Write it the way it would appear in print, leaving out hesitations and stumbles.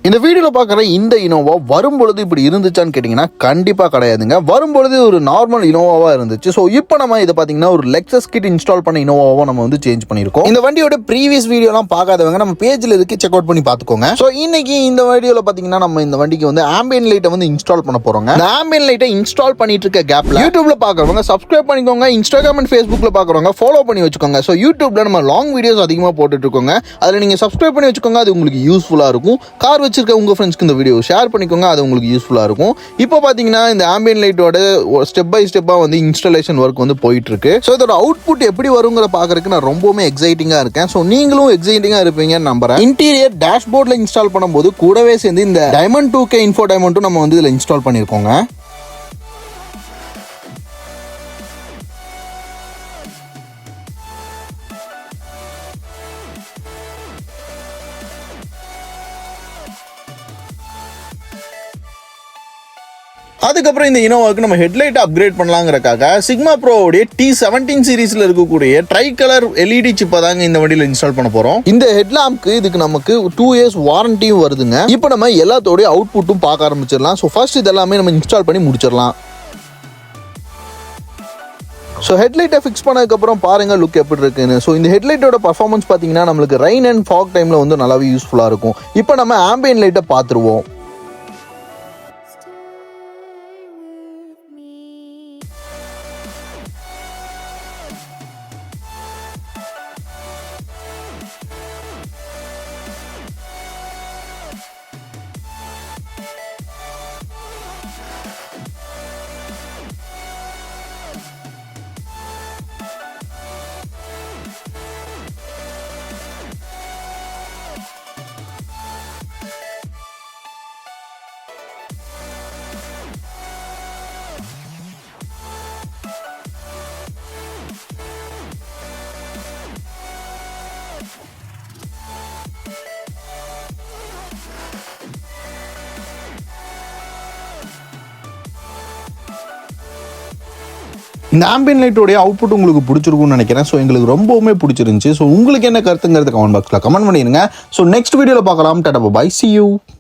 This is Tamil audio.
இந்த வீடியோல பார்க்குற இந்த இனோவா வரும்பொழுது இப்படி இருந்துச்சான்னு கேட்டிங்கன்னா கண்டிப்பாக கிடையாதுங்க. வரும்பொழுது ஒரு நார்மல் இனோவாவாக இருந்துச்சு. ஸோ இப்போ நம்ம இதை பார்த்தீங்கன்னா ஒரு லெக்ஸஸ் கிட் இன்ஸ்டால் பண்ண இனோவாவை நம்ம வந்து சேஞ்ச் பண்ணியிருக்கோம். இந்த வண்டியோட ப்ரீவியஸ் வீடியோலாம் பார்க்காதவங்க நம்ம பேஜில் இருக்கு, செக் அவுட் பண்ணி பார்த்துக்கோங்க. ஸோ இன்னைக்கு இந்த வீடியோவில் பார்த்தீங்கன்னா நம்ம இந்த வண்டிக்கு வந்து ஆம்பியன் லைட்டை வந்து இன்ஸ்டால் பண்ண போகிறோங்க. இந்த ஆம்பியன் லைட்டை இன்ஸ்டால் பண்ணிட்டு இருக்க கேப்ல யூடியூப்ல பார்க்குறவங்க சப்ஸ்கிரைப் பண்ணிக்கோங்க, இன்ஸ்டாகிராம் அண்ட் ஃபேஸ்புக்கில் பார்க்குறவங்க ஃபாலோ பண்ணி வச்சுக்கோங்க. ஸோ யூடியூப்ல நம்ம லாங் வீடியோஸ் அதிகமாக போட்டுட்டு இருக்கோங்க. அதில் நீங்கள் சப்ஸ்கிரைப் பண்ணி வச்சுக்கோங்க, அது உங்களுக்கு யூஸ்ஃபுல்லாக இருக்கும். கார் வச்சிருக்க உங்கள் ஃப்ரெண்ட்ஸ்க்கு இந்த வீடியோ ஷேர் பண்ணிக்கோங்க, அது உங்களுக்கு யூஸ்ஃபுல்லாக இருக்கும். இப்போ பார்த்தீங்கன்னா இந்த ஆம்பியன் லைட்டோட ஸ்டெப் பை ஸ்டெப்பாக வந்து இன்ஸ்டாலேஷன் ஒர்க் வந்து போயிட்டு இருக்கு. ஸோ இதோட அவுட்புட் எப்படி வருங்கிற பார்க்கறதுக்கு நான் ரொம்பவுமே எக்ஸைட்டிங்காக இருக்கேன். ஸோ நீங்களும் எக்ஸைட்டிங்காக இருப்பீங்கன்னு நம்புறேன். இன்டீரியர் டேஷ்போர்டில் இன்ஸ்டால் பண்ணும்போது கூடவே சேர்ந்து இந்த டைமண்ட் 2K இன்ஃபோடைன்மெண்ட்டும் நம்ம வந்து இதில் இன்ஸ்டால் பண்ணியிருக்கோங்க. அதுக்கப்புறம் இந்த இனோவாவுக்கு நம்ம ஹெட்லைட் அப்கிரேட் பண்ணலாங்கிறக்காக சிக்மா ப்ரோவுடைய T17 சீரீஸ்ல இருக்கக்கூடிய ட்ரை கலர் LED சிப்பை தாங்க இந்த வண்டியில் இன்ஸ்டால் பண்ண போறோம். இந்த ஹெட்லாம்ப்க்கு இதுக்கு நமக்கு 2 இயர்ஸ் வாரண்டியும் வருதுங்க. இப்போ நம்ம எல்லாத்தோடைய அவுட்புட்டும் பார்க்க ஆரம்பிச்சிடலாம். ஸோ ஃபர்ஸ்ட் இதெல்லாமே நம்ம இன்ஸ்டால் பண்ணி முடிச்சிடலாம். ஸோ ஹெட்லைட்டை ஃபிக்ஸ் பண்ணதுக்கப்புறம் பாருங்க லுக் எப்படி இருக்குன்னு. ஸோ இந்த ஹெட்லைட்டோட பர்ஃபார்மன்ஸ் பார்த்தீங்கன்னா நம்மளுக்கு ரெயின் அண்ட் ஃபாக் டைமில் வந்து நல்லாவே யூஸ்ஃபுல்லாக இருக்கும். இப்போ நம்ம ஆம்பியன் லைட்டை பார்த்துருவோம். இந்த ஆம்பியன் லைட்டோடைய அவுட்புட் உங்களுக்கு பிடிச்சிருக்கும்னு நினைக்கிறேன். ஸோ எங்களுக்கு ரொம்பவுமே பிடிச்சிருந்துச்சு. ஸோ உங்களுக்கு என்ன கருத்துங்கிறது கமெண்ட் பாக்ஸில் கமெண்ட் பண்ணிடுங்க. ஸோ நெக்ஸ்ட் வீடியோவில் பார்க்கலாம். டாடா பை, see you.